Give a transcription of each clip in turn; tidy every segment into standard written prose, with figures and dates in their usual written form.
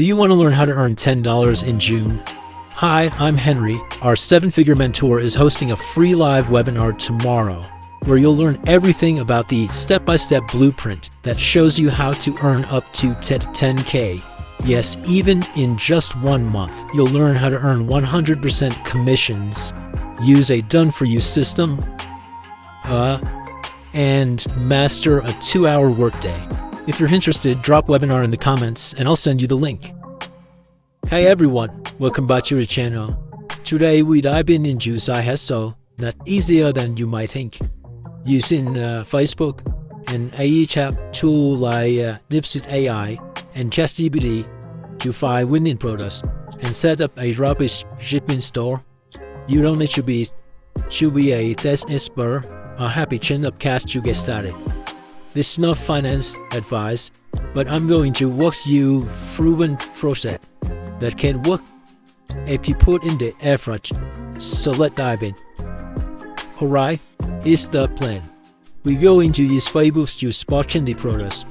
Do you want to learn how to earn $10 in June? Hi, I'm Henry. Our 7-Figure Mentor is hosting a free live webinar tomorrow where you'll learn everything about the step-by-step blueprint that shows you how to earn up to 10K. Yes, even in just 1 month, you'll learn how to earn 100% commissions, use a done-for-you system, and master a 2-hour workday. If you're interested, drop webinar in the comments and I'll send you the link. Hey everyone, welcome back to the channel. Today we dive into side hustle, not easier than you might think. Using Facebook and AI chat tool like Dipsit AI and ChatGPT to find winning products and set up a rubbish shipping store. You don't need to be a test expert or happy chin-up cash to get started. This is not finance advice, but I'm going to walk you through a process that can work if you put in the effort. So let's dive in. Alright, here's the plan. We go into these Facebook to spot trendy products.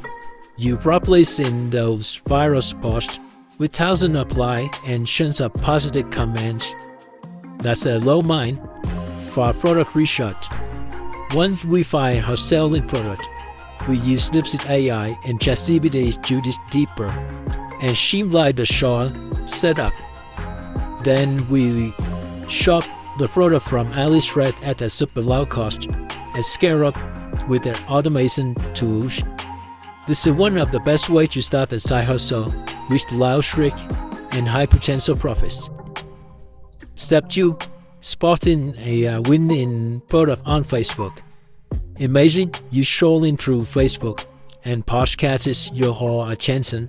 You probably seen those viral posts with thousands apply and tons of positive comments. That's a low mind for product research. Once we find our selling product, we use Dipsit AI and ChatGPT to dig deeper and streamline the short setup. Then we shop the product from AliExpress at a super low cost and scale up with their automation tools. This is one of the best ways to start a side hustle with low risk and high potential profits. Step 2. Spotting a winning product on Facebook. Imagine you scrolling through Facebook and podcasts your attention.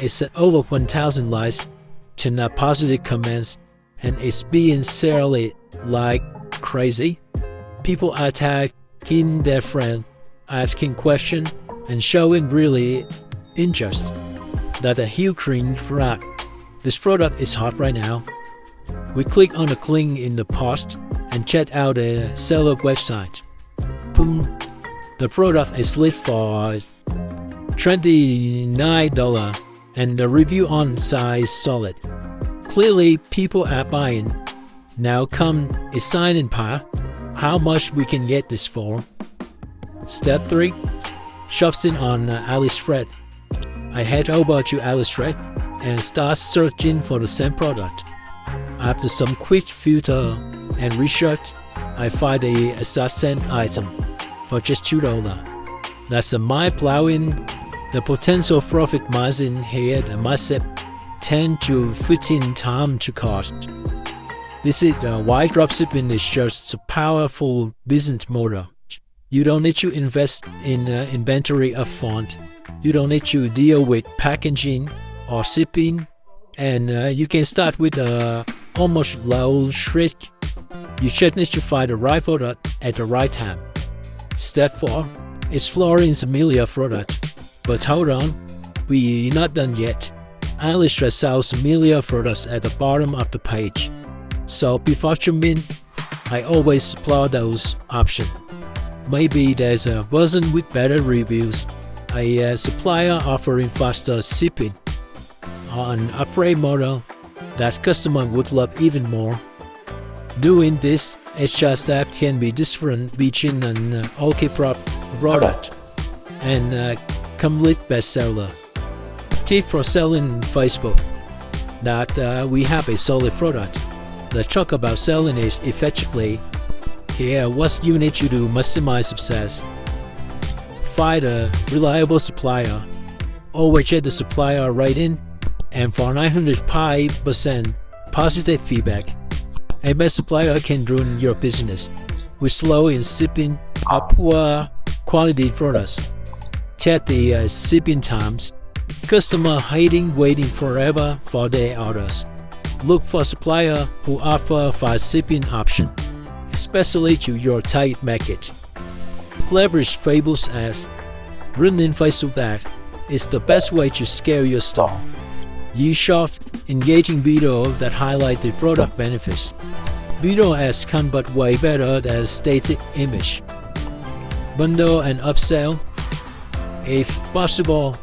It's over 1,000 likes, 10 positive comments, and it's being shared like crazy. People are tagging their friend, asking questions, and showing really interest. That's a huge green flag. This product is hot right now. We click on the link in the post and check out the seller website. Boom! The product is lit for $29 and the review on site is solid. Clearly, people are buying. Now come a signing part. How much we can get this for? Step 3. Shopping on AliExpress. I head over to AliExpress and start searching for the same product. After some quick filter and research, I find a assistant item for just $2. That's a mind-blowing. The potential profit margin here must have 10 to 15 times to cost. This is why dropshipping is just a powerful business model. You don't need to invest in inventory upfront. You don't need to deal with packaging or shipping, and you can start with almost low risk. You just need to find the right product at the right time. Step 4. Exploring familiar product. But hold on, we're not done yet. AliExpress sells familiar products at the bottom of the page. So before jumping, I always explore those options. Maybe there's a version with better reviews, a supplier offering faster shipping, or an upgrade model that customer would love even more. Doing this, extra step can be different between an okay product and a complete bestseller. Tip for selling Facebook. That we have a solid product. Let's talk about selling it effectively. Here, what you need to do to maximize success. Find a reliable supplier. Always check the supplier rating, and for 905% positive feedback. A bad supplier can ruin your business with slow in shipping or poor quality products. Check the shipping times. Customer hating waiting forever for their orders. Look for supplier who offer fast shipping option, especially to your target market. Leverage Facebook ads. Running Facebook ads is the best way to scale your store. Use short, engaging video that highlight the product benefits. Video ads convert way better than static image. Bundle and upsell. If possible,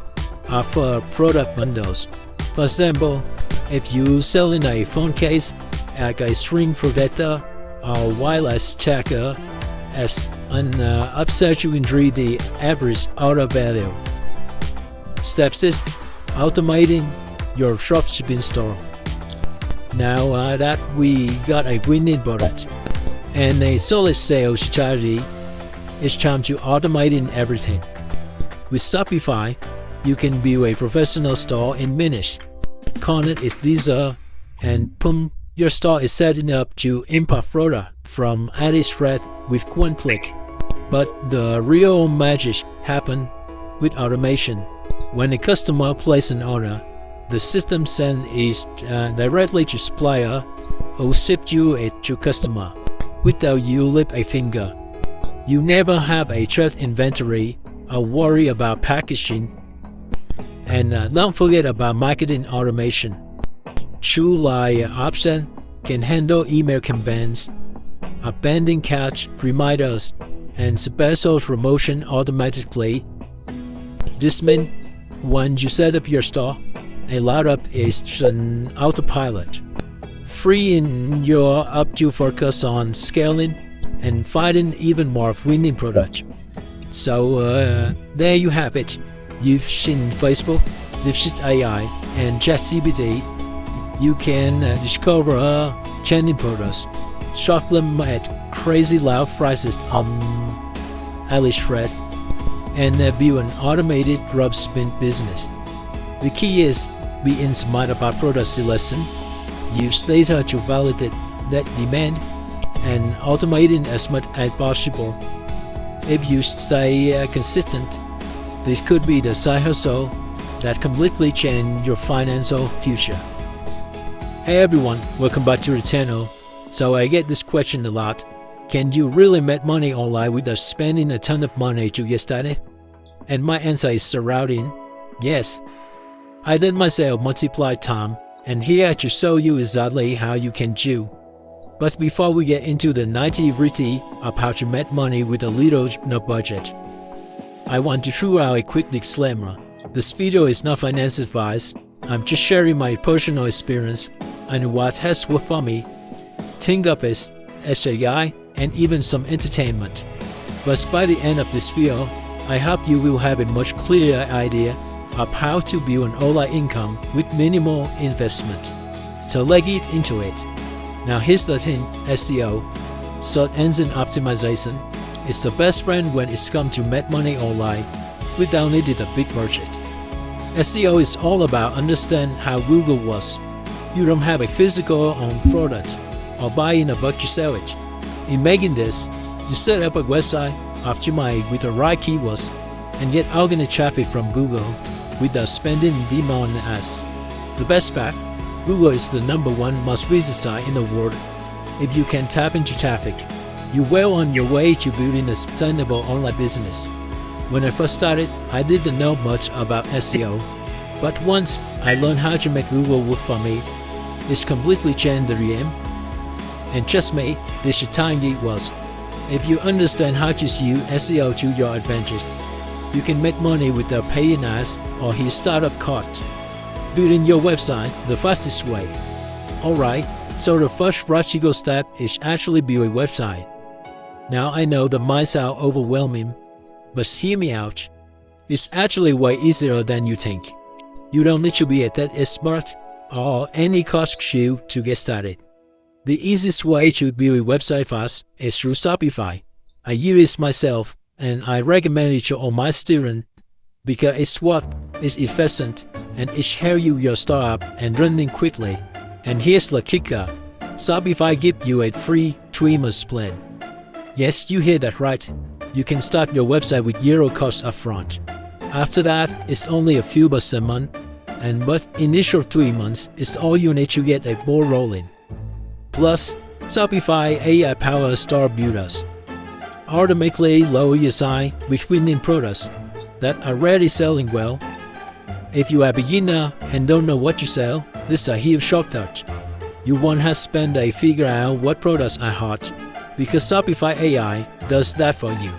offer product bundles. For example, if you selling a phone case like a string protector or wireless checker, as an upset you increase the average order value. Step 6. Automating your dropshipping store. Now that we got a winning product and a solid sales strategy, it's time to automating everything. With Shopify, you can build a professional store in minutes. Connect it Visa, and boom, your store is setting up to import product from AliExpress with one click. But the real magic happens with automation. When a customer places an order, the system sends it directly to supplier or ship you it to customer without you lift a finger. You never have a checked inventory or worry about packaging. And don't forget about marketing automation. Tools like Option can handle email campaigns, abandoned cart reminders, and special promotion automatically. This means when you set up your store, a lot of is an autopilot, freeing you up to focus on scaling and finding even more winning products. So there you have it. You've seen Facebook, DeepSeek AI, and ChatGPT. You can discover trending products, shop them at crazy low prices on AliExpress, and build an automated dropshipping business. The key is being smart about product selection, use data to validate that demand, and automating as much as possible. If you stay consistent, this could be the side hustle that completely change your financial future. Hey everyone, welcome back to the channel. So I get this question a lot. Can you really make money online without spending a ton of money to get started? And my answer is surrounding yes. I did myself multiplied time, and here to show you exactly how you can do. But before we get into the nitty-gritty of how to make money with a little no budget, I want to throw out a quick disclaimer. This video is not financial advice. I'm just sharing my personal experience and what has worked for me. Think of it as a guide and even some entertainment. But by the end of this video, I hope you will have a much clearer idea of how to build an online income with minimal investment. So let's get into it. Now here's the thing, SEO, search engine optimization, is the best friend when it's come to make money online without needing a big budget. SEO is all about understanding how Google works. You don't have a physical owned product or buying a book to sell it. In making this, you set up a website optimized with the right keywords and get organic traffic from Google without spending demand on ads. The best part, Google is the #1 most visited site in the world. If you can tap into traffic, you're well on your way to building a sustainable online business. When I first started, I didn't know much about SEO, but once I learned how to make Google work for me, it's completely changed the game. And trust me, this is time it was. If you understand how to use SEO to your advantage, you can make money without paying ads or his startup costs. Building your website the fastest way. Alright, so the first practical step is actually build a website. Now I know that might sound overwhelming, but hear me out. It's actually way easier than you think. You don't need to be a that expert or any cost skill to get started. The easiest way to build a website fast is through Shopify. I use it myself, and I recommend it to all my students because it's what is efficient and it helps you your startup and running quickly. And here's the kicker: Shopify gives you a free 3-month plan. Yes, you heard that right. You can start your website with zero cost upfront. After that, it's only a few bucks a month, but initial 3 months is all you need to get a ball rolling. Plus, Shopify AI-powered store builders automatically lower your site with winning products that are already selling well. If you are a beginner and don't know what to sell, this is a huge shortcut. You won't have to spend a figure out what products are hot, because Shopify AI does that for you.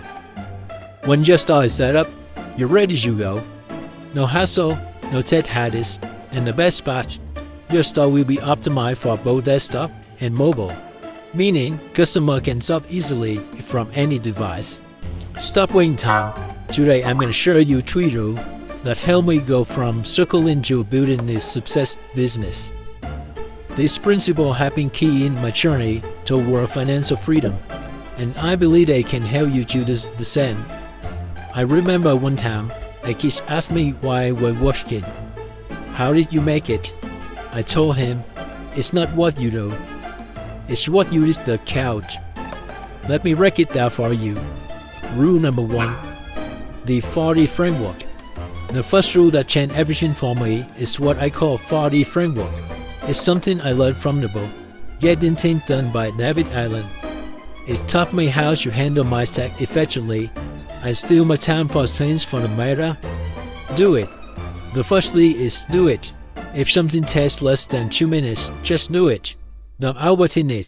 When your store is set up, you're ready to go. No hassle, no tech habits, And the best part, your store will be optimized for both desktop and mobile, meaning customer can shop easily from any device. Stop waiting time. Today I'm going to share you 3 rules that help me go from struggling to building this success business. These principles have been key in my journey toward financial freedom, and I believe they can help you do the same. I remember one time a kid asked me why I was working. How did you make it? I told him, it's not what you do, it's what you did the count. Let me break it down for you. Rule number 1, the 4D framework. The first rule that changed everything for me is what I call 4D framework. It's something I learned from the book Getting Things Done by David Allen. It taught me how to handle my tasks effectively. I steal my time for things for the matter. Do it. The first thing is do it. If something takes less than 2 minutes, just do it. Don't overthink it.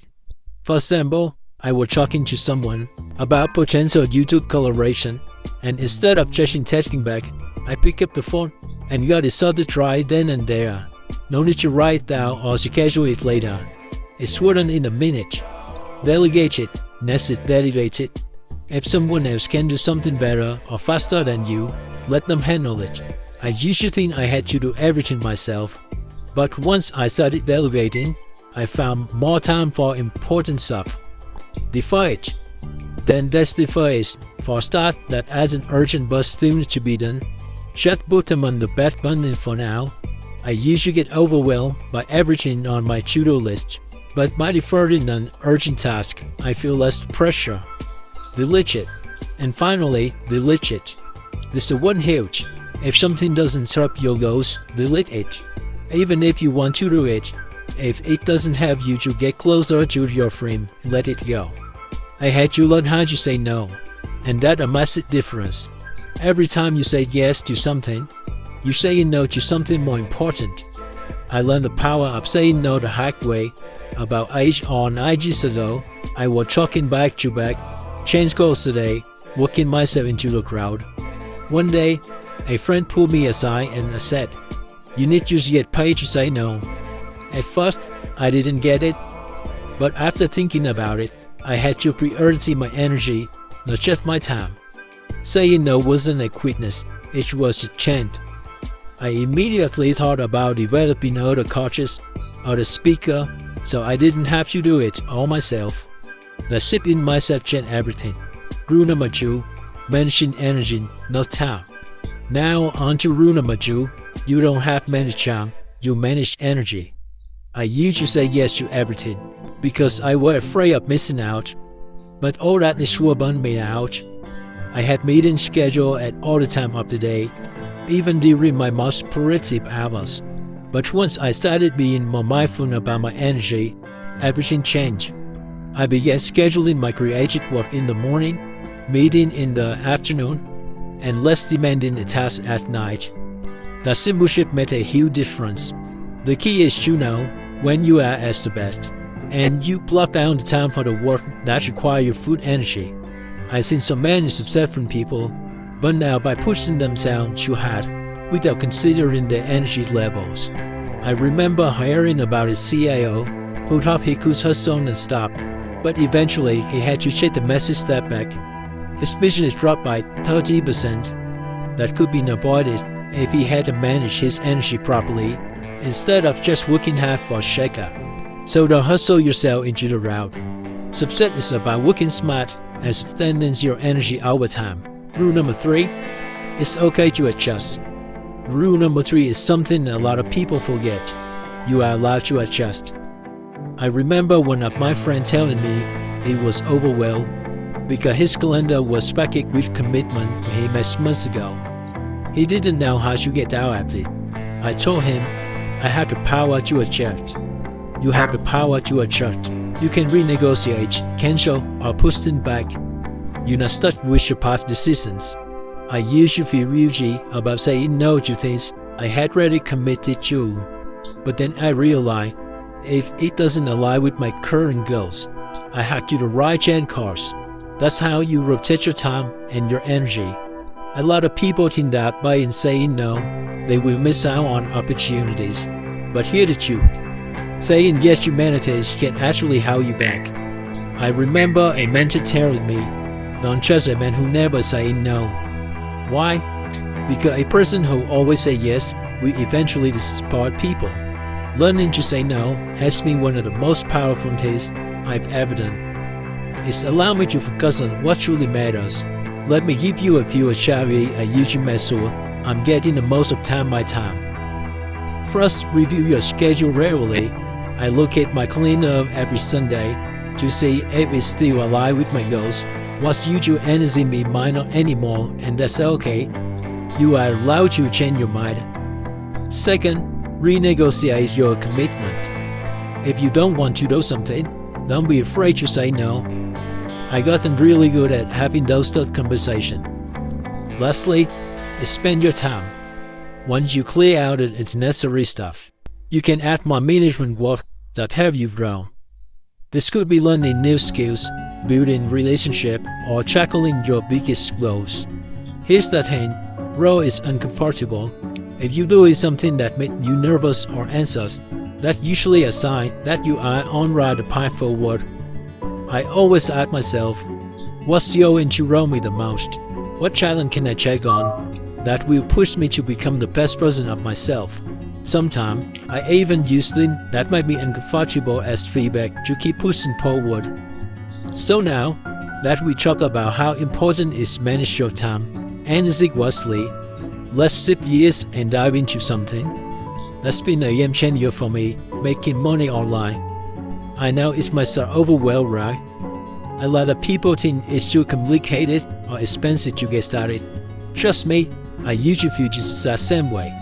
For example, I was talking to someone about potential YouTube collaboration, and instead of just texting back, I picked up the phone and got it sorted right then and there. No need to write down or schedule it later. It's written in a minute. Delegate it. Next is delegate it. If someone else can do something better or faster than you, let them handle it. I used to think I had to do everything myself, but once I started delegating, I found more time for important stuff. Defer it. Then that's the first. For start, that as an urgent but still to be done, just put them on the back burner for now. I usually get overwhelmed by everything on my to-do list, but by deferring an urgent task, I feel less pressure. Delete it. And finally, delete it. This is one huge. If something doesn't serve your goals, delete it. Even if you want to do it, if it doesn't help you to get closer to your dream, let it go. I had to learn how to say no, and that's a massive difference. Every time you say yes to something, you're saying no to something more important. I learned the power of saying no the hard way. About 8 or 9 years ago, I was talking back to back, change goals today, working myself into the crowd. One day, a friend pulled me aside and said, you need to get paid to say no. At first, I didn't get it, but after thinking about it, I had to prioritize my energy, not just my time. Saying no wasn't a weakness, it was a chant. I immediately thought about developing other coaches or the speaker, so I didn't have to do it all myself. The shift in myself changed everything. Rule number 2, managing energy, not time. Now on to rule number 2, you don't have manage time, you manage energy. I used to say yes to everything because I was afraid of missing out, but all that is sure burned me out. I had meetings scheduled at all the time of the day, even during my most productive hours. But once I started being more mindful about my energy, everything changed. I began scheduling my creative work in the morning, meeting in the afternoon, and less demanding the tasks at night. That simple shift made a huge difference. The key is to know when you are at the best, and you block down the time for the work that requires your full energy. I've seen so many successful people burn out by pushing themselves too hard without considering their energy levels. I remember hearing about a CIO who thought he could hustle and stop, but eventually he had to take the massive step back. His business dropped by 30%. That could be avoided if he had to manage his energy properly instead of just working hard for a shaker. So don't hustle yourself into the route. Success is about working smart and sustaining your energy over time. Rule number 3, it's okay to adjust. Rule number 3 is something a lot of people forget. You are allowed to adjust. I remember one of my friends telling me he was overwhelmed because his calendar was packed with commitment he made months ago. He didn't know how to get out of it. I told him I had the power to adjust. You have the power to adjust. You can renegotiate, cancel, or push things back. You're not stuck with your past decisions. I used to feel guilty about saying no to things I had already committed to. But then I realized if it doesn't align with my current goals, I had to do the right change course. That's how you rotate your time and your energy. A lot of people think that by saying no, they will miss out on opportunities. But hear the truth. Saying yes to humanities can actually hold you back. I remember a mentor telling me, don't trust a man who never say no. Why? Because a person who always say yes will eventually disappoint people. Learning to say no has been one of the most powerful things I've ever done. It's allowed me to focus on what truly matters. Let me give you a few strategies I use to make sure I'm getting the most of my time. First, review your schedule regularly. I look at my calendar every Sunday to see if it's still aligned with my goals. What's usual energy may might not anymore, and that's okay. You are allowed to change your mind. Second, renegotiate your commitment. If you don't want to do something, don't be afraid to say no. I gotten really good at having those tough conversations. Lastly, spend your time. Once you clear out its necessary stuff, you can add more management work that help you grow. This could be learning new skills, building relationship, or tackling your biggest goals. Here's the thing, growth is uncomfortable. If you're doing something that makes you nervous or anxious, that's usually a sign that you are on the path forward. I always ask myself, what's going to grow me the most? What challenge can I check on that will push me to become the best version of myself? Sometimes, I even use things that might be uncomfortable as feedback to keep pushing forward. So now that we talk about how important it is to manage your time energy wisely, let's shift gears and dive into something that's been a game changer for me, making money online. I know it might sound overwhelming, right? A lot of people think it's too complicated or expensive to get started. Trust me, I usually feel just the same way.